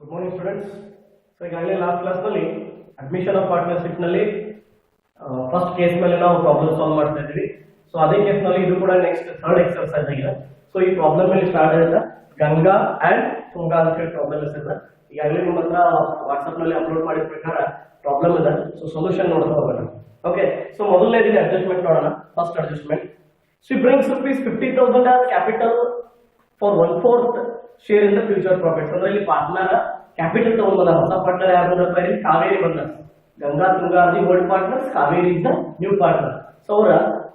Good morning, students. So, ಈಗಾಗಲೇ last class ನಲ್ಲಿ admission of partnership ನಲ್ಲಿ ಫಸ್ಟ್ ಕೇಸ್ ಮೇಲೆ ನಾವು ಪ್ರಾಬ್ಲಮ್ ಸಾಲ್ವ್ ಮಾಡ್ತಾ ಇದ್ದೀವಿ. ಸೊ ಅದೇ ಕೇಸ್ ನಲ್ಲಿ ಇದು ಕೂಡ ನೆಕ್ಸ್ಟ್ ಥರ್ಡ್ ಎಕ್ಸರ್ಸೈಸ್ ಆಗಿದೆ. ಸೊ ಈ ಪ್ರಾಬ್ಲಮ್ ಅಲ್ಲಿ ಸ್ಟಾರ್ಟ್ ಆಗಿದೆ ಗಂಗಾ ಅಂಡ್ ತುಂಗಾ ಅಂತ ಹೇಳಿ ಪ್ರಾಬ್ಲಮ್ ಇದೆ. ಈಗಾಗಲೇ ನಿಮ್ಮ ಹತ್ರ ವಾಟ್ಸ್ಆಪ್ ನಲ್ಲಿ ಅಪ್ಲೋಡ್ ಮಾಡಿದ ಪ್ರಕಾರ ಪ್ರಾಬ್ಲಮ್ ಇದೆ. ಸೊ ಸೊಲ್ಯೂಷನ್ ನೋಡ್ತಾ ಹೋಗೋಣ. ಓಕೆ, ಸೊ ಮೊದಲನೇದಿದೆ ಅಡ್ಜಸ್ಟ್ಮೆಂಟ್ ನೋಡೋಣ. First adjustment, she brings rupees 50,000 as capital for 1/4 share in the future profits. ಅಂದ್ರೆ ಇಲ್ಲಿ ಪಾರ್ಟ್ನರ್ ಕ್ಯಾಪಿಟಲ್ ತಗೊಂಡ್ಬಂದ. ಹೊಸ ಪಾರ್ಟ್ನರ್ ಯಾರು ಬಂದಪ್ಪ ಇಲ್ಲಿ? ಕಾವೇರಿ ಬಂದ. Ganga Tunga R the old partners, Kaveri is the new partner. So ಅವರ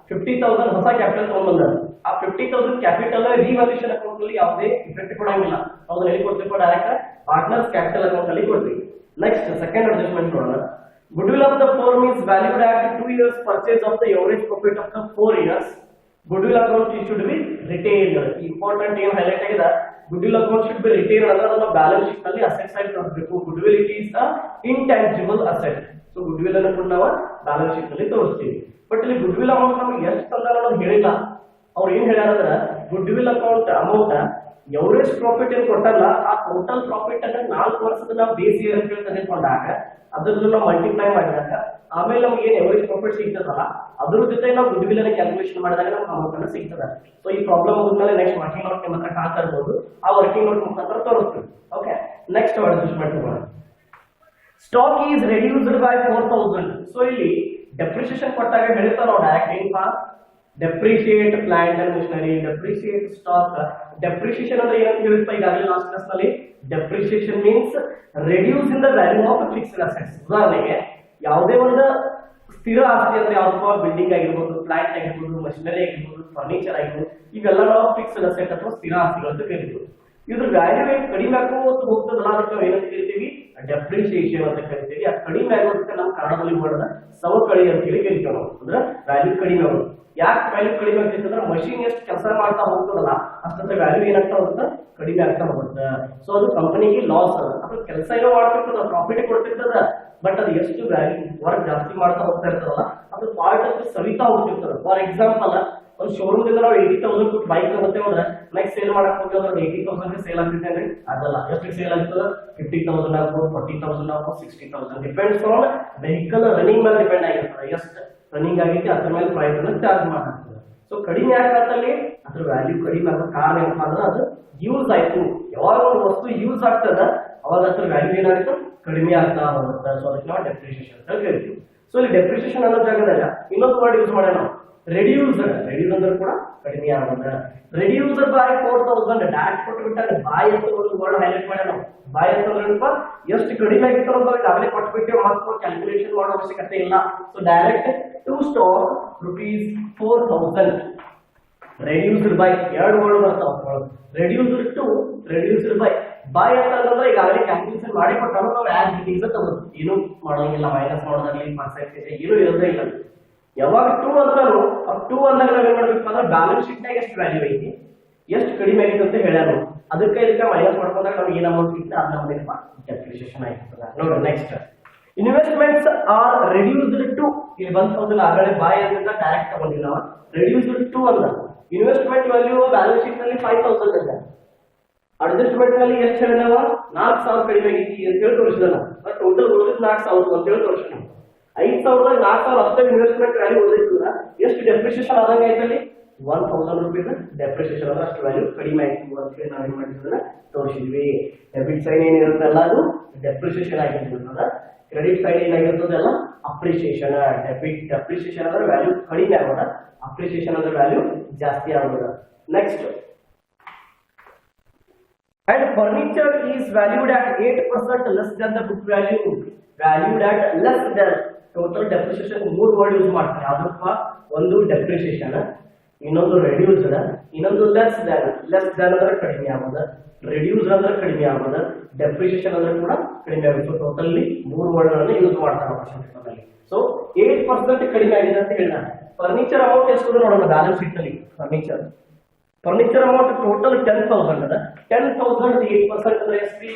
50,000 ಹೊಸ ಕ್ಯಾಪಿಟಲ್ ತಗೊಂಡ್ಬಂದ. ಆ 50,000 ಕ್ಯಾಪಿಟಲ್ ರಿವ್ಯಾಲ್ಯೂಷನ್ ಅಕೌಂಟ್ ಅಲ್ಲಿ ಯಾವುದೇ ಇಫೆಕ್ಟ್ ಕೊಡಂಗಿಲ್ಲ. ಅದನ್ನ ಎಲ್ಲಿ ಕೊಡ್ತೀವಿ? ಡೈರೆಕ್ಟ್ ಪಾರ್ಟ್ನರ್ಸ್ ಕ್ಯಾಪಿಟಲ್ ಅಕೌಂಟ್ ಅಲ್ಲಿ ಕೊಡ್ತೀವಿ. ನೆಕ್ಸ್ಟ್ ಸೆಕೆಂಡ್ ಅಡ್ಜಸ್ಟ್ಮೆಂಟ್ ನೋಡೋಣ. Goodwill of the firm is valued at 2 years purchase of the average profit of the 4 years. Goodwill account should be retained. Important ಏನು ಹೈಲೈಟ್ ಆಗಿದೆ, goodwill account should be retained ಅಂದ್ರೆ ಅದನ್ನ balance sheet ನಲ್ಲಿ asset side ತೋರಿಸಬೇಕು. goodwill it is a intangible asset. So goodwill ಅನ್ನು ಕೂಡ ನಾವು balance sheet ನಲ್ಲಿ ತೋರಿಸ್ತೀವಿ. ಬಟ್ ಇಲ್ಲಿ goodwill ಅಮೌಂಟ್ ನಮಗೆ ಎಷ್ಟು ತಂದಾರ ಅನ್ನೋದು ಹೇಳಿಲ್ಲ. ಅವ್ರು ಏನ್ ಹೇಳ್ಯಾರಂದ್ರೆ goodwill account amount average profit ಏನ್ ಕೊಟ್ಟಲ್ಲ, ಆ ಟೋಟಲ್ ಪ್ರಾಫಿಟ್ ಅನ್ನ 4 ವರ್ಷದ ನಾವು ಬೇಸ್ ಇಯರ್ ಅಂತ ಹೇಳಿ ತೆಗೆದುಕೊಂಡಾಗ ಅದನ್ನ ನಾವು ಮಲ್ಟಿಪ್ಲೈ ಮಾಡಿದಾಗ ಆಮೇಲೆ ನಮ್ಗೆ ಏನ್ ಎವರೇಜ್ ಪ್ರಾಫಿಟ್ ಸಿಗ್ತದಲ್ಲ ಅದ್ರ ಜೊತೆ ನಾವು ಗುಡ್ವಿಲ್ ಅನ್ನ ಕ್ಯಾಲ್ಕುಲೇಷನ್ ಮಾಡಿದಾಗ ನಮ್ಗೆ ಅಮೌಂಟ್ ಅನ್ನ ಸಿಗ್ತದೆ. ಸೊ ಈ ಪ್ರಾಬ್ಲಮ್ ಮುಗಿದ್ಮೇಲೆ ನೆಕ್ಸ್ಟ್ ವರ್ಕಿಂಗ್ ನೋಟ್ ನಿಮ್ಮ ಹತ್ರ ಕಾಣ್ತಾ ಇರ್ಬೋದು. ಆ ವರ್ಕಿಂಗ್ ನೋಟ್ ಮುಖಾಂತರ ತೋರಿಸ್ತೀವಿ. ಓಕೆ, ನೆಕ್ಸ್ಟ್ ಅಡ್ಜಸ್ಟ್ಮೆಂಟ್ ಮಾಡೋಣ. Stock is reduced by 4,000. So ಇಲ್ಲಿ ಡೆಪ್ರಿಸಿಯೇಷನ್ ಕೊಟ್ಟಾಗ ಹೇಳ್ತಾ ನಾವು ಡೈರೆಕ್ಟ್ ಏನಪ್ಪಾ, depreciate plant and machinery, depreciate stock. Depreciation ಅಂದ್ರೆ ಏನಂತ ಹೇಳಿರ್ತಾ ಈಗಾಗಲೇ ಲಾಸ್ಟ್ ಕ್ಲಾಸ್ ನಲ್ಲಿ. Depreciation means reduce in the value of fixed assets. ಉದಾಹರಣೆಗೆ ಯಾವುದೇ ಒಂದು ಸ್ಥಿರ ಆಸ್ತಿ ಅಂದ್ರೆ ಯಾವ್ದಪ್ಪ, ಬಿಲ್ಡಿಂಗ್ ಆಗಿರ್ಬೋದು, ಪ್ಲಾಂಟ್ ಆಗಿರ್ಬೋದು, ಮಷಿನರಿ ಆಗಿರ್ಬೋದು, ಫರ್ನಿಚರ್ ಆಗಿರ್ಬೋದು, ಇವೆಲ್ಲ ನಾವು ಫಿಕ್ಸ್ಡ್ ಅಸೆಟ್ ಅಥವಾ ಸ್ಥಿರ ಆಸ್ತಿಗಳು ಅಂತ ಕರಿತೀವಿ. ಇದ್ರ ವ್ಯಾಲ್ಯೂ ಏನು ಕಡಿಮೆ ಆಗೋದು ಹೋಗ್ತದಲ್ಲ ಅದಕ್ಕೆ ನಾವು ಏನಂತ ಕರಿತೀವಿ? ಡೆಪ್ರಿಸಿಯೇಷನ್ ಅಂತ ಕರಿತೀವಿ. ಆ ಕಡಿಮೆ ಆಗೋದಕ್ಕೆ ನಮ್ಮ ಕನ್ನಡದಲ್ಲಿ ಮಾಡೋದ ಸವಕಳಿ ಅಂತ ಹೇಳಿ ಕರಿತೀವಿ ನಾವು. ಅಂದ್ರೆ ವ್ಯಾಲ್ಯೂ ಕಡಿಮೆ ಆಗೋದು. ಯಾಕೆ ವ್ಯಾಲ್ಯೂ ಕಡಿಮೆ ಆಗ್ತೈತೆ ಅಂದ್ರೆ ಮಷಿನ್ ಎಷ್ಟು ಕೆಲಸ ಮಾಡ್ತಾ ಹೋಗ್ತದಲ್ಲ ಅಷ್ಟೊಂದು ವ್ಯಾಲ್ಯೂ ಏನಾಗ್ತಾ ಹೋಗುತ್ತೆ, ಕಡಿಮೆ ಆಗ್ತಾ ಹೋಗುತ್ತೆ. ಸೊ ಅದು ಕಂಪನಿಗೆ ಲಾಸ್ ಅದ. ಅದು ಕೆಲಸ ಏನೋ ಮಾಡ್ತಿರ್ತದ, ಪ್ರಾಫಿಟ್ ಕೊಡ್ತಿರ್ತದ, ಬಟ್ ಅದು ಎಷ್ಟು ವ್ಯಾಲ್ಯೂ ವರ್ಕ್ ಜಾಸ್ತಿ ಮಾಡ್ತಾ ಹೋಗ್ತಾ ಇರ್ತದಲ್ಲ ಅದು ಪಾರ್ಟ್ ಅದು ಸವಿತಾ ಹೋಗ್ತಿರ್ತದೆ. ಫಾರ್ ಎಕ್ಸಾಂಪಲ್, ಒಂದು ಶೋರೂಮ್ ದಿಂದ ನಾವು 80,000 ಕೊಟ್ಟು ಬೈಕ್ ತಗೋತೇವೆ ಅಂದ್ರೆ ನೆಕ್ಸ್ಟ್ ಸೇಲ್ ಮಾಡಕ್ ಹೋಗಿ ಅಂದ್ರೆ 80,000 ಸೇಲ್ ಆಗ್ತಿದೆ. ಅದಲ್ಲ, ಎಷ್ಟು ಸೇಲ್ ಆಗ್ತದೆ? 50,000 ಆಗ್ಬೋದು, 40,000 ಆಗ್ಬೋದು, 60,000. ಡಿಪೆಂಡ್ಸ್ ಆನ್ ವೆಹಿಕಲ್ ರನ್ನಿಂಗ್ ಮೇಲೆ ಡಿಪೆಂಡ್ ಆಗಿರ್ತದೆ. ಎಷ್ಟು ರನ್ನಿಂಗ್ ಆಗೈತಿ ಅದ್ರ ಮೇಲೆ ಪ್ರೈಸ್ ಅನ್ನು ಚಾರ್ಜ್ ಮಾಡ್ತಾರೆ. ಸೊ ಕಡಿಮೆ ಆಗತ್ತಲ್ಲಿ ಅದ್ರ ವ್ಯಾಲ್ಯೂ ಕಡಿಮೆ ಆಗೋ ಕಾರಣ ಏನಪ್ಪಾ ಅಂದ್ರೆ ಅದು ಯೂಸ್ ಆಯ್ತು. ಯಾವಾಗ ಒಂದು ವಸ್ತು ಯೂಸ್ ಆಗ್ತದ ಅವಾಗ ಅದ್ರ ವ್ಯಾಲ್ಯೂ ಏನಾಗುತ್ತೆ, ಕಡಿಮೆ ಆಗ್ತಾ ಹೋಗುತ್ತೆ. ಸೊ ಅದಕ್ಕೆ ನಾವು ಡೆಪ್ರಿಸಿಯೇಷನ್ ಅಂತ ಹೇಳ್ತೀವಿ. ಸೊ ಇಲ್ಲಿ ಡೆಪ್ರಿಸಿಯೇಷನ್ ಅನ್ನೋ ಜಾಗದಾಗ ಇನ್ನೊಂದು ವರ್ಡ್ ಯೂಸ್ ಮಾಡೋಣ ನಾವು, ರೆಡ್ಯೂಸರ್. ರೆಡ್ಯೂಸ್ ಅಂದ್ರೆ ಕೂಡ ಕಡಿಮೆ ಆಗೋದ. ರೆಡ್ಯೂಸರ್ ಬೈ 4,000 ಡೈರೆಕ್ಟ್ ಕೊಟ್ಬಿಟ್ಟಾಗ ಬಾಯ್ ಅಂತ ಒಂದು ವರ್ಡ್ ಹೈಲೈಟ್ ಮಾಡೋಣ ನಾವು. ಬಾಯ್ ಅಂತಂದ್ರೆ ಎಷ್ಟು ಕಡಿಮೆ ಆಗಿತ್ತು ಅನ್ನೋದು ಈಗಾಗಲೇ ಕೊಟ್ಬಿಟ್ಟು ಮತ್ತೆ ಕ್ಯಾಲ್ಕುಲೇಷನ್ ಮಾಡೋ ಅವಶ್ಯಕತೆ ಇಲ್ಲ. So direct to stock ₹4,000 reduced by. ಎರಡು ವರ್ಡ್ ಬರ್ತಾವ, reduced to, reduced by. By ಅಂತಂದ್ರೆ ಈಗಾಗಲೇ ಕ್ಯಾಲ್ಕುಲೇಷನ್ ಮಾಡಿ ಕೊಟ್ಟಾಗ ನಾವು ಆಸ್ ಇಟ್ ಈಸ್ ತಗೋದು, ಏನು ಮಾಡೋಂಗಿಲ್ಲ, ಮೈನಸ್ ಮಾಡೋದ್ರಲ್ಲಿ ಪರ್ಸೆಂಟೇಜ್ ಏನು ಇರೋದೇ ಇಲ್ಲ. ಯಾವಾಗ 2 ಅಂತಾನು ಆ 2 ಅಂದಾಗ ನಾವೇನ್ ಮಾಡ್ಬೇಕು ಅಂದ್ರೆ ಬ್ಯಾಲೆನ್ಸ್ ಶೀಟ್ ನಾಗ ಎಷ್ಟು ವ್ಯಾಲ್ಯೂ ಐತಿ, ಎಷ್ಟು ಕಡಿಮೆ ಆಗೈತೆ ಅಂತ ಹೇಳ್ಯಾನು. ಅದಕ್ಕೆ ಇದಕ್ಕೆ ಮೈನಸ್ ಮಾಡ್ಕೊಂಡಾಗ ನಮ್ಗೆ ಏನ್ ಅಮೌಂಟ್ ಸಿಗ್ತದೆ ಅದು ನಮ್ದೇನಪ್ಪ ಡೆಪ್ರಿಸಿಯೇಷನ್ ಆಗಿರ್ತದೆ. ನೋಡಿ next, investments are reduced to. ಇಲ್ಲಿ ಬಂತಂದ್ರೆ ಆಗಲೇ ಬಾಯ್ ಅಂತ ಡೈರೆಕ್ಟ್ ತಗೊಂಡಿಲ್ಲ ನಾವು, ರೆಡ್ಯೂಸ್ಡ್ ಟು ಅಂದ. ಇನ್ವೆಸ್ಟ್ಮೆಂಟ್ ವ್ಯಾಲ್ಯೂ ಬ್ಯಾಲೆನ್ಸ್ ಶೀಟ್ ನಲ್ಲಿ 5,000 ಇದೆ. ಅಡ್ಜಸ್ಟ್ಮೆಂಟ್ ನಲ್ಲಿ ಎಷ್ಟು ಹೇಳಿದವ? 4,000 ಕಡಿಮೆ ಆಗೈತಿ ಅಂತ ಹೇಳಿ ತೋರಿಸಿದ ನಾವು. ಟೋಟಲ್ ಉಳಿದ 4,000 ಅಂತ ಹೇಳಿ ತೋರಿಸಿದ ನಾವು. 5,000 4,000 ಅಷ್ಟೇ ಇನ್ವೆಸ್ಟ್ಮೆಂಟ್ ವ್ಯಾಲ್ಯೂ ಉಳಿದಿಲ್ಲ. ಎಷ್ಟು ಡೆಪ್ರಿಸಿಯೇಷನ್ ಆದಂಗೆ ಆಯ್ತಲ್ಲಿ? 1,000 ರೂಪೀಸ್ ಡೆಪ್ರಿಸಿಯೇಷನ್ ಅಂದ್ರೆ ಅಷ್ಟು ವ್ಯಾಲ್ಯೂ ಕಡಿಮೆ ಆಯ್ತು ಅಂತ ಹೇಳಿ ನಾವೇನ್ ಮಾಡಿದ್ವಿ, ತೋರಿಸಿದ್ವಿ. ಡೆಬಿಟ್ ಸೈಡ್ ಏನಿರುತ್ತಲ್ಲ ಅದು ಡೆಪ್ರಿಸಿಯೇಷನ್ ಆಗಿರ್ತದೆ. ಕ್ರೆಡಿಟ್ ಸೈಡ್ ಏನಾಗಿರ್ತದಲ್ಲ ಅಪ್ರಿಸಿಯೇಷನ್. ಡೆಪ್ರಿಸಿಯೇಷನ್ ಅಂದ್ರೆ ವ್ಯಾಲ್ಯೂ ಕಡಿಮೆ ಆಗೋದ, ಅಪ್ರಿಸಿಯೇಷನ್ ಅಂದ್ರೆ ವ್ಯಾಲ್ಯೂ ಜಾಸ್ತಿ ಆಗೋದ. Next, and furniture is valued at 8% less than the book value. Valued at less than. Total depreciation 3 word use ಮಾಡ್ತಾರೆ. ಅದಪ್ಪ ಒಂದು ಡೆಪ್ರಿಸಿಯೇಷನ್, ಇನ್ನೊಂದು ರೆಡ್ಯೂಸ್ಡ್, ಇನ್ನೊಂದು ಲೆಸ್ ದ್ಯಾನ್. ಲೆಸ್ ದ್ಯಾನ್ ಅಂದ್ರೆ ಕಡಿಮೆ ಆಗೋದ, ರೆಡ್ಯೂಸ್ ಅಂದ್ರೆ ಕಡಿಮೆ ಆಗೋದ, ಡೆಪ್ರಿಸಿಯೇಷನ್ ಅಂದ್ರೆ ಕೂಡ ಕಡಿಮೆ ಆಗುತ್ತೆ. ಟೋಟಲಿ 3 ವರ್ಡ್ ಗಳನ್ನ ಯೂಸ್ ಮಾಡ್ತಾರೆ ಕ್ವಶನ್. ಸೊ 8% ಕಡಿಮೆ ಆಗಿದೆ ಅಂತ ಹೇಳಿದಾರೆ. ಫರ್ನಿಚರ್ ಅಮೌಂಟ್ ಎಷ್ಟು ನೋಡೋಣ ಬ್ಯಾಲೆನ್ಸ್ ಶೀಟ್ ನಲ್ಲಿ. ಫರ್ನಿಚರ್ ಅಮೌಂಟ್ ಟೋಟಲ್ 10,000 ಅದ. 10,000 8% ಅಂದ್ರೆ ಎಷ್ಟು?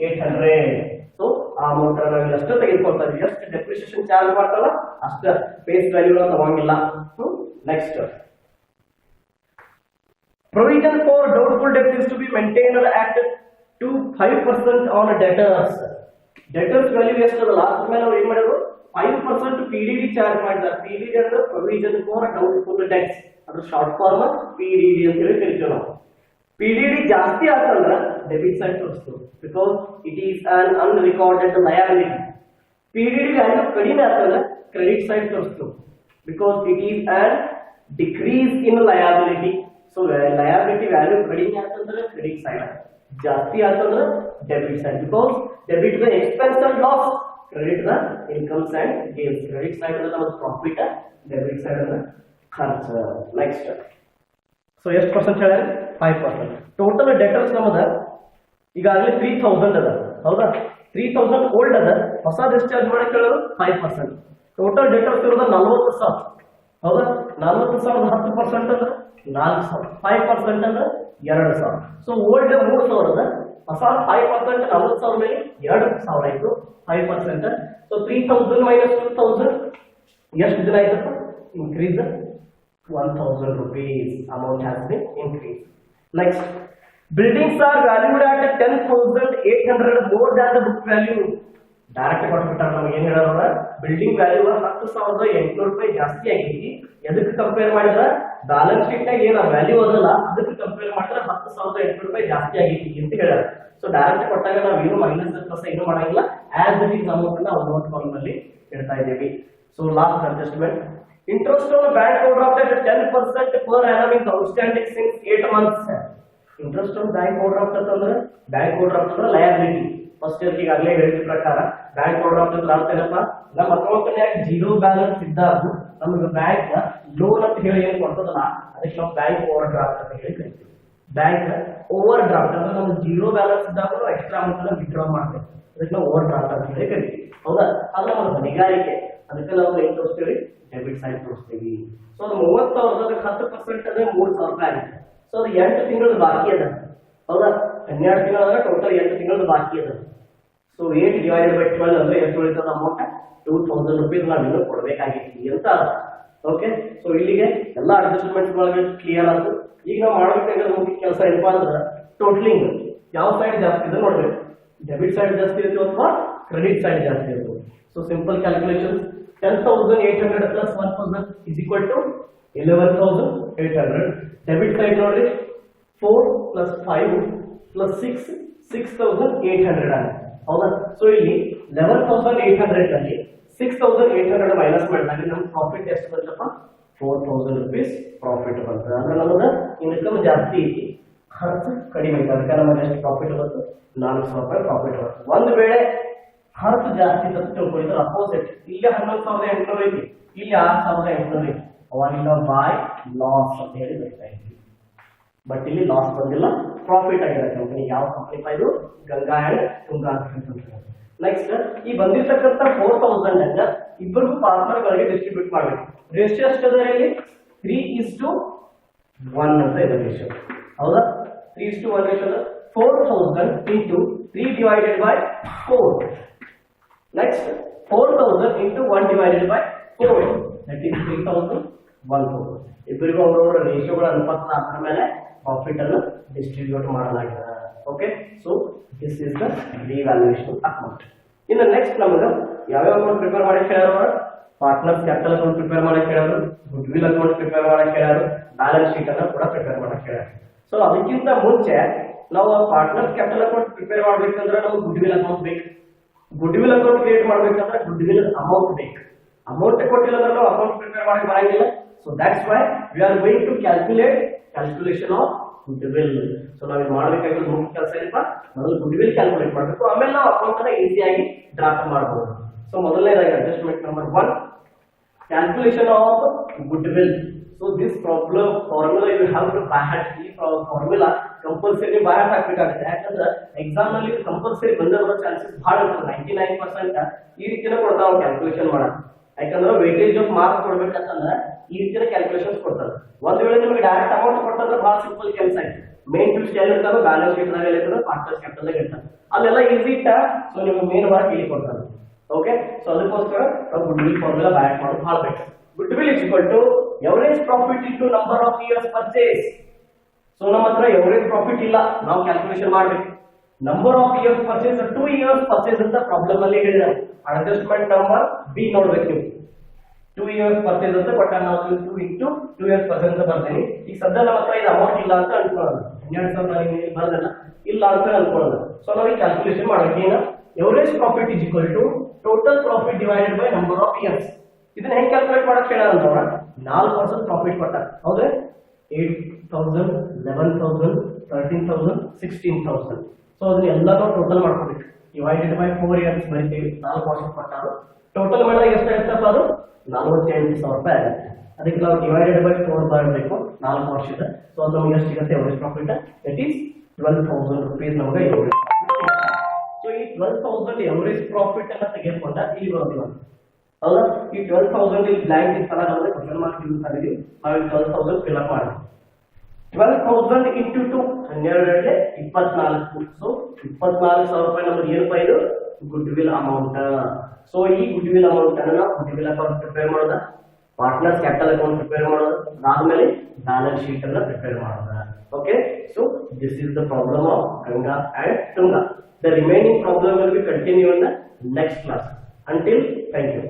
800. ಸೊ ಆ ಅಮೌಂಟ್ ನಾವು ಎಷ್ಟು ತೆಗೆದುಕೊಳ್ತಾ ಇದೀವಿ, ಎಷ್ಟು ಡೆಪ್ರಿಸಿಯೇಷನ್ ಚಾರ್ಜ್ ಮಾಡ್ತಾರಲ್ಲ ಅಷ್ಟ ಫೇಸ್ ವ್ಯಾಲ್ಯೂ ತಗೊಂಗಿಲ್ಲ. Next, provision for doubtful debt is to be maintained at to 5% on debtors. Debtors value ಎಷ್ಟದಲ್ಲ ಅದ್ರ ಮೇಲೆ ಅವ್ರು ಏನ್ ಮಾಡಿದ್ರು 5% PDD ಚಾರ್ಜ್ ಮಾಡಿದ್ದಾರೆ. PDD ಅಂದ್ರೆ ಪ್ರೊವಿಷನ್ ಫಾರ್ ಡೌಟ್ಫುಲ್ ಡೆಟ್ಸ್, ಅದ್ರ ಶಾರ್ಟ್ ಫಾರ್ಮ್ PDD ಅಂತ ಹೇಳಿ ಕರಿತೀವಿ ನಾವು. PDD ಜಾಸ್ತಿ ಆತಂದ್ರೆ ಡೆಬಿಟ್ ಸೈಡ್ ತೋರಿಸ್ತು, because it is an unrecorded liability. PDD value ಕಡಿಮೆ ಆತಂದ್ರೆ ಕ್ರೆಡಿಟ್ ಸೈಡ್ ತೋರಿಸ್ತು, because it is an decrease in liability. So liability value ಕಡಿಮೆ ಆತಂದ್ರೆ ಕ್ರೆಡಿಟ್ ಸೈಡ್, ಜಾಸ್ತಿ ಆತಂದ್ರೆ debit side. Because debit the expense and loss, credit the incomes and gains. Credit side ಅಂದ್ರೆ ನಮಗೆ profit, debit side ಅಂದ್ರೆ ಖರ್ಚ. Next, so ಎಷ್ಟು percent ಹೇಳ್ಯಾರ? 5%. ಟೋಟಲ್ ಡೆಟರ್ಸ್ ನಮ್ಮದ ಈಗಾಗಲೇ 3000 ಅದ, ಹೌದಾ? 3000 ಓಲ್ಡ್ ಅದ, ಹೊಸ ಡಿಸ್ಚಾರ್ಜ್ ಮಾಡಕ್ಕೆ ಹೇಳೋದು 5%. ಟೋಟಲ್ ಡೆಟರ್ಸ್ ಇರೋದು 40,000, ಹೌದಾ? 40,000 10% ಅಂದ್ರೆ 4,000, 5% ಅಂದ್ರೆ 2,000. ಸೊ ಓಲ್ಡ್ 3,000 ಅದ, ಹೊಸ 5% 40,000 ಮೇಲೆ 2,000 ಆಯ್ತು 5%. ಸೊ 3,000 minus 2,000 ಎಷ್ಟು ದಿನ ಆಯ್ತಪ್ಪ? Increase 1,000 rupees amount has been increased. Next, buildings are valued at 10,800 more than the book value. Direct ಕೊಟ್ಬಿಟ್ಟಾರ ನಮಗೆ. ಏನ್ ಹೇಳೋದ್ರ? ಬಿಲ್ಡಿಂಗ್ ವ್ಯಾಲ್ಯೂ 10,800 ರೂಪಾಯಿ ಜಾಸ್ತಿ ಆಗೈತಿ. ಎದಕ್ಕೆ ಕಂಪೇರ್ ಮಾಡಿದ್ರೆ ಬ್ಯಾಲೆನ್ಸ್ ಶೀಟ್ ನಾಗ ಏನ ವ್ಯಾಲ್ಯೂ ಅದಲ್ಲ ಅದಕ್ಕೆ ಕಂಪೇರ್ ಮಾಡಿದ್ರೆ 10,800 ರೂಪಾಯಿ ಜಾಸ್ತಿ ಆಗೈತಿ ಅಂತ ಹೇಳ್ಯಾರ. ಸೊ ಡೈರೆಕ್ಟ್ ಕೊಟ್ಟಾಗ ನಾವು ಏನು ಮೈನಸ್ ಪ್ಲಸ್ ಏನು ಮಾಡಂಗಿಲ್ಲ, ಆಸ್ ಇಟ್ ಈಸ್ ಅಮೌಂಟ್ ನಾವು ನೋಟ್ ಕಾಲಮ್ ಅಲ್ಲಿ ಇಡ್ತಾ ಇದ್ದೀವಿ. So last adjustment, interest on bank overdraft at 10% per annum is outstanding since 8 months. Interest on bank overdraft ಅಂತಂದ್ರೆ ಬ್ಯಾಂಕ್ ಓವರ್ಡ್ರಾಫ್ಟ್ ಅಂದ್ರೆ ಲಯಬಿಲಿಟಿ. ಫಸ್ಟ್ ಇಯರ್ ಈಗಾಗಲೇ ಹೇಳಿದ ಪ್ರಕಾರ ಬ್ಯಾಂಕ್ ಓವರ್ಡ್ರಾಫ್ಟ್ ಅಂದ್ರೆ ಅರ್ಥ ಏನಪ್ಪ? ನಮ್ಮ ಅಕೌಂಟ್ನ್ಯಾಗ ಜೀರೋ ಬ್ಯಾಲೆನ್ಸ್ ಇದ್ದಾಗ ನಮಗೆ ಬ್ಯಾಂಕ್ ಲೋನ್ ಅಂತ ಹೇಳಿ ಏನು ಕೊಡ್ತದಲ್ಲ ಅದಕ್ಕೆ ನಾವು ಬ್ಯಾಂಕ್ ಓವರ್ಡ್ರಾಫ್ಟ್ ಅಂತ ಹೇಳಿ ಕರಿತೀವಿ. ಬ್ಯಾಂಕ್ ಓವರ್ ಡ್ರಾಫ್ಟ್ ಅಂದ್ರೆ ನಮ್ಗೆ ಜೀರೋ ಬ್ಯಾಲೆನ್ಸ್ ಇದ್ದಾಗ ಎಕ್ಸ್ಟ್ರಾ ಅಮೌಂಟ್ ಅನ್ನ ವಿತ್ಡ್ರಾ ಮಾಡ್ಬೇಕು, ಅದಕ್ಕೆ ನಾವು ಓವರ್ ಡ್ರಾಫ್ಟ್ ಅಂತ ಹೇಳಿ ಕರಿತೀವಿ, ಹೌದಾ? ಅದು ನಮ್ಮ ಹೊಣೆಗಾರಿಕೆ, ಅದಕ್ಕೆ ನಾವು ಏನ್ ತೋರಿಸ್ತೀವಿ? ಡೆಬಿಟ್ ಸೈಡ್ ತೋರಿಸ್ತೀವಿ. ಸೊ ಅದು 30,000 10% ಅಂದ್ರೆ 3,000 ರೂಪಾಯಿ ಆಗುತ್ತೆ. ಸೊ ಅದು 8 ತಿಂಗಳು ಬಾಕಿ ಅದ, ಹೌದಾ? 12 ತಿಂಗಳ ಟೋಟಲ್ 8 ತಿಂಗಳು ಬಾಕಿ ಅದ. ಸೊ 8 ಡಿವೈಡೆಡ್ ಬೈ 12 ಅಂದ್ರೆ ಎಷ್ಟು ಉಳಿತದ ಅಮೌಂಟ್? 2,000 ರೂಪೀಸ್ ನಾವು ಇನ್ನೂ ಕೊಡ್ಬೇಕಾಗಿತ್ತು ಅಂತ. ಓಕೆ, ಸೊ ಇಲ್ಲಿಗೆ ಎಲ್ಲ ಅಡ್ಜಸ್ಟ್ಮೆಂಟ್ಸ್ ಕ್ಲಿಯರ್ ಆಯ್ತು. ಈಗ ನಾವು ಮಾಡ್ಬೇಕಾಗಿರೋ ಮುಖ್ಯ ಕೆಲಸ ಏನಪ್ಪಾ ಅಂದ್ರೆ ಟೋಟಲಿಂಗ್. ಯಾವ ಸೈಡ್ ಜಾಸ್ತಿ ಇದೆ ನೋಡ್ಬೇಕು, ಡೆಬಿಟ್ ಸೈಡ್ ಜಾಸ್ತಿ ಇರ್ತದೆ ಅಥವಾ ಕ್ರೆಡಿಟ್ ಸೈಡ್ ಜಾಸ್ತಿ ಇರ್ತದೆ. So simple calculation, 10,800 plus 1,000 is equal to 11,800. Debit side ನೋಡ್ರಿ 4 plus 5 plus 6 6,800 ಆಗುತ್ತೆ, ಹೌದಾ? ಸೊ ಇಲ್ಲಿ 11,800 ನಲ್ಲಿ 6,800 ಮೈನಸ್ ಮಾಡಿದಾಗ ನಮ್ಗೆ ಪ್ರಾಫಿಟ್ ಎಷ್ಟು ಬಂತಪ್ಪ? 4,000 rupees ಪ್ರಾಫಿಟ್ ಬರ್ತದೆ. ಅಂದ್ರೆ ನಮಗೆ ಇನ್ಕಮ್ ಜಾಸ್ತಿ ಐತಿ, ಖರ್ಚು ಕಡಿಮೆ ಐತೆ, ಅದಕ್ಕೆ ನಮಗೆ ಎಷ್ಟು ಪ್ರಾಫಿಟ್ ಬರುತ್ತೆ? 4,000 ರೂಪಾಯಿ ಪ್ರಾಫಿಟ್ ಬರುತ್ತೆ. ಒಂದು ವೇಳೆ ಖರ್ಚು ಜಾಸ್ತಿ ಅಂತ ತಿಳ್ಕೊಂಡಿದ್ರೆ ಅಪೋಸಿಟ್, ಇಲ್ಲಿ 11,800 ಐತಿ, ಇಲ್ಲಿ 6,800 ಐತಿ, ಅವಾಗಿಲ್ಲ ಬಾಯ್ ಲಾಸ್ ಅಂತ ಹೇಳಿ ಬರ್ತಾ ಇದ್ವಿ. ಬಟ್ ಇಲ್ಲಿ ಲಾಸ್ ಬಂದಿಲ್ಲ, ಪ್ರಾಫಿಟ್ ಆಗಿದೆ ಕಂಪನಿ. ಯಾವ ಕಂಪನಿ ಇದು? ಗಂಗಾ ಅಂಡ್ ತುಂಗಾ ಅಂತ ಹೇಳ್ತಾರೆ. ನೆಕ್ಸ್ಟ್, ಈ ಬಂದಿರ್ತಕ್ಕಂಥ 4,000 ಅನ್ನ ಇಬ್ಬರಿಗೂ ಪಾರ್ಟ್ನರ್ ಗಳಿಗೆ ಡಿಸ್ಟ್ರಿಬ್ಯೂಟ್ ಮಾಡಬೇಕು. ರೇಷಿಯೋ ಎಷ್ಟಿದೆ ಇಲ್ಲಿ? 3:1 ಅಂತ ಇದೆ ರೇಷಿಯೋ, ಹೌದಾ? 3:1 ratio 4,000 into 3 divided by 4. Next, 4,000 into 1 divided by 4, that is 3,100. ಇಬ್ಬರಿಗೂ ಅವರವರ ರೇಷಿಯೋಗಳ ಅನುಪಾತದ ಆಧಾರದ ಮೇಲೆ ಪ್ರಾಫಿಟ್ ಅನ್ನು ಡಿಸ್ಟ್ರಿಬ್ಯೂಟ್ ಮಾಡಲಾಗಿದೆ. Okay, so this is the revaluation account. ಇನ್ನು ನೆಕ್ಸ್ಟ್ ನಮಗೆ ಯಾವ್ಯಾವ ಅಕೌಂಟ್ ಪ್ರಿಪೇರ್ ಮಾಡಕ್ಕೆ ಹೇಳ್ಯಾರ? ಪಾರ್ಟ್ನರ್ಸ್ ಕ್ಯಾಪಿಟಲ್ ಅಕೌಂಟ್ ಪ್ರಿಪೇರ್ ಮಾಡಕ್ಕೆ ಹೇಳ್ಯಾರ, ಗುಡ್ ವಿಲ್ ಅಕೌಂಟ್ ಪ್ರಿಪೇರ್ ಮಾಡಕ್ಕೆ ಹೇಳ್ಯಾರ, ಬ್ಯಾಲೆನ್ಸ್ ಶೀಟ್ ಅನ್ನು ಕೂಡ ಪ್ರಿಪೇರ್ ಮಾಡಕ್ಕೆ ಹೇಳ್ಯಾರ. ಸೊ ಅದಕ್ಕಿಂತ ಮುಂಚೆ ನಾವು ಪಾರ್ಟ್ನರ್ಸ್ ಕ್ಯಾಪಿಟಲ್ ಅಕೌಂಟ್ ಪ್ರಿಪೇರ್ ಮಾಡ್ಬೇಕಂದ್ರೆ ನಮಗೆ ಗುಡ್ ವಿಲ್ ಅಕೌಂಟ್ ಬೇಕು. ಗುಡ್ ವಿಲ್ ಅಕೌಂಟ್ ಕ್ರಿಯೇಟ್ ಮಾಡ್ಬೇಕಂದ್ರೆ ಗುಡ್ ವಿಲ್ ಅಮೌಂಟ್ ಬೇಕು. ಅಮೌಂಟ್ ಕೊಟ್ಟಿಲ್ಲ ಅಂದ್ರೆ ನಾವು ಅಕೌಂಟ್ ಪ್ರಿಪೇರ್ ಮಾಡಕ್ಕೆ ಬರಂಗಿಲ್ಲ. So that's why we are going to calculation of goodwill. ಸೊ ನಾವು ಇದು ಮಾಡಬೇಕಾಗಿರೋ ಮುಖ್ಯ ಕೆಲಸ ಏನಪ್ಪ? ಮೊದಲು ಗುಡ್ ವಿಲ್ ಕ್ಯಾಲ್ಕುಲೇಟ್ ಮಾಡಬೇಕು, ಆಮೇಲೆ ನಾವು ಅಕೌಂಟ್ ಅನ್ನ ಈಸಿಯಾಗಿ ಡ್ರಾಫ್ಟ್ ಮಾಡಬಹುದು. ಸೊ ಮೊದಲನೇದಾಗಿ adjustment number 1, calculation of goodwill. So this formula you have to by heart. ಈ ಫಾರ್ಮುಲಾ ಕಂಪಲ್ಸರಿ ಬೈ ಹಾರ್ಟ್ ಹಾಕ್ಬೇಕಾಗುತ್ತೆ. ಯಾಕಂದ್ರೆ ಎಕ್ಸಾಮ್ ನಲ್ಲಿ ಕಂಪಲ್ಸರಿ ಬಂದಿರೋ ಚಾನ್ಸಸ್ ಬಹಳ ಇರ್ತದೆ. 99% ಈ ರೀತಿನ ಕೊಡ್ತಾವ ಕ್ಯಾಲ್ಕುಲೇಷನ್ ಮಾಡಕ್. ಯಾಕಂದ್ರೆ ವೇಟೇಜ್ ಆಫ್ ಮಾರ್ಕ್ಸ್ ಕೊಡ್ಬೇಕಂತಂದ್ರೆ ಈ ರೀತಿಯ ಕ್ಯಾಲ್ಕುಲೇಷನ್ಸ್ ಕೊಡ್ತಾರೆ. ಒಂದ್ ವೇಳೆ ನಿಮಗೆ ಡೈರೆಕ್ಟ್ ಅಮೌಂಟ್ ಕೊಟ್ಟಂದ್ರೆ ಬಹಳ ಸಿಂಪಲ್ ಕೆಲಸ ಆಯ್ತು. ಮೇನ್ ಫಿಕ್ಸ್ ಎಲ್ಲಿ ಇರ್ತಾರೋ ಬ್ಯಾಲೆನ್ಸ್ ಶೀಟ್ ನಾಗ ಇರ್ತದೆ, ಪಾರ್ಟ್ನರ್ಸ್ ಕ್ಯಾಪಿಟಲ್ ನಾಗ ಇರ್ತಾರೆ, ಅಲ್ಲೆಲ್ಲ ಈಸಿ ಇಟ್ಟ. ಸೊ ನಿಮ್ಗೆ ಮೇನ್ ಮಾರ್ಕ್ ಇಲ್ಲಿ ಕೊಡ್ತಾರೆ. ಓಕೆ, ಸೊ ಅದಕ್ಕೋಸ್ಕರ ನಾವು goodwill formula by heart ಮಾಡೋದು ಬಹಳ ಬೇಕು. Goodwill is equal to average profit into number of years purchase. So ನಮ್ಮ ಹತ್ರ ಎವರೇಜ್ ಪ್ರಾಫಿಟ್ ಇಲ್ಲ, ನಾವು ಕ್ಯಾಲ್ಕುಲೇಷನ್ ಮಾಡ್ಬೇಕು. Number of years purchase 2 years purchase ಅಂತ ಪ್ರಾಬ್ಲಮ್ ಅಲ್ಲಿ ಹೇಳಿದ ಅಡ್ಜಸ್ಟ್ಮೆಂಟ್ ನಂಬರ್ ಬಿ ನೋಡ್ಬೇಕು ನೀವು 2 ಇಯರ್ಸ್ ಪರ್ಚೇಸ್ ಅಂತ ಕೊಟ್ಟ ನಾವು 2 ಇಂಟು 2 ಇಯರ್ಸ್ ಪರ್ಚೇಸ್ ಅಂತ ಬರ್ತೀನಿ ಈಗ ಸದ್ಯ ನಮ್ಮ ಹತ್ರ ಇದು ಅಮೌಂಟ್ ಇಲ್ಲ ಅಂತ ಅನ್ಕೊಳ್ಳೋಣ 12,000 ಬರ್ದಲ್ಲ ಇಲ್ಲ ಅಂತ ಅನ್ಕೊಳ್ಳೋಣ ಸೊ ನಾವು ಈ ಕ್ಯಾಲ್ಕುಲೇಷನ್ ಮಾಡಬೇಕು ಏನು average profit is equal to total profit divided by number of years ಇದನ್ನ ಹೆಂಗ್ ಕ್ಯಾಲ್ಕುಲೇಟ್ ಮಾಡಕ್ ಹೇಳ ಅಂತವ್ರ 4% ಪ್ರಾಫಿಟ್ ಕೊಟ್ಟ ಹೌದ್ರೆ 8,000 11,000 13,000 16,000 ಸೊ ಅದನ್ನ ಎಲ್ಲಾನು ಟೋಟಲ್ ಮಾಡ್ಕೋಬೇಕು ಡಿವೈಡೆಡ್ ಬೈ 4 ಇಯರ್ಸ್ ಬರೀತೀವಿ 4% ಕೊಟ್ಟಾರು ಟೋಟಲ್ ಮಾಡಿದಾಗ ಎಷ್ಟಾಗುತ್ತಪ್ಪ ಅದು 48,000 ರೂಪಾಯಿ ಆಗುತ್ತೆ ಅದಕ್ಕೆ ನಾವು ಡಿವೈಡೆಡ್ ಬೈ 4 ಮಾಡಬೇಕು 4 ವರ್ಷದ ಸೊ ಅದು ನಮಗೆ ಎಷ್ಟು ಸಿಗುತ್ತೆ average profit it is 12,000 rupees ನಮಗೆ ಎವರೇಜ್ ಸೊ ಈ 12,000 ಎವರೇಜ್ ಪ್ರಾಫಿಟ್ ಅನ್ನ ತೆಗೆದುಕೊಂಡ ಇಲ್ಲಿ ಬರೋದಿಲ್ಲ ಹೌದಾ ಈ 12,000 ಇಲ್ಲಿ ಬ್ಲಾಂಕ್ ಇತ್ತಲ್ಲ ನಮಗೆ ಕ್ವಶನ್ ಮಾರ್ಕ್ ಯೂಸ್ ಮಾಡಿದ್ವಿ ನಾವು 12,000 ಫಿಲ್ ಅಪ್ ಮಾಡಿ 12,000 ಇಂಟು 2 12 24 ಸೊ 24,000 ರೂಪಾಯಿ ನಮಗೆ ಏನಪ್ಪ ಇದು ಗುಡ್ ವಿಲ್ ಅಮೌಂಟ್ ಸೊ ಈ ಗುಡ್ ವಿಲ್ ಅಮೌಂಟ್ ಅನ್ನು ನಾವು ಗುಡ್ ವಿಲ್ ಅಕೌಂಟ್ ಪ್ರಿಪೇರ್ ಮಾಡೋದ ಪಾರ್ಟ್ನರ್ಸ್ ಕ್ಯಾಪಿಟಲ್ ಅಕೌಂಟ್ ಪ್ರಿಪೇರ್ ಮಾಡೋದು ಅದಾದ್ಮೇಲೆ ಬ್ಯಾಲೆನ್ಸ್ ಶೀಟ್ ಅನ್ನ ಪ್ರಿಪೇರ್ ಮಾಡೋದ okay so this is the problem of Ganga and Tunga the remaining problem will be continue in the next class until thank you.